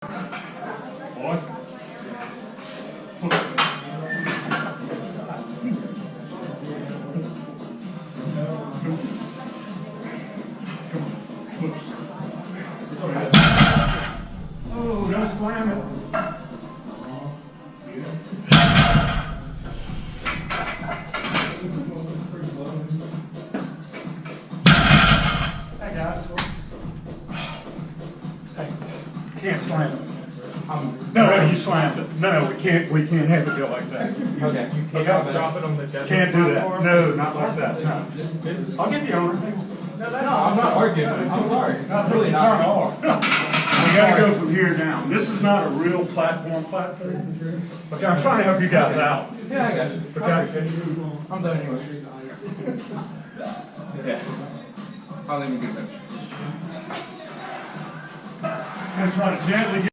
Boy. Oh, don't slam it. Hey guys. Hey, can't slam it. No, you slammed it. No, we can't have it go like that. Okay. You can't drop it on the deadlift. Can't do that. No, not like that. No. I'll get the owner. No, I'm not arguing. I'm sorry. Not really not. We got to go from here down. This is not a real platform. Okay, I'm trying to help you guys out. Yeah, I got you. Okay. I'm done anyway. Yeah. I'll leave you good. I'm trying to gently get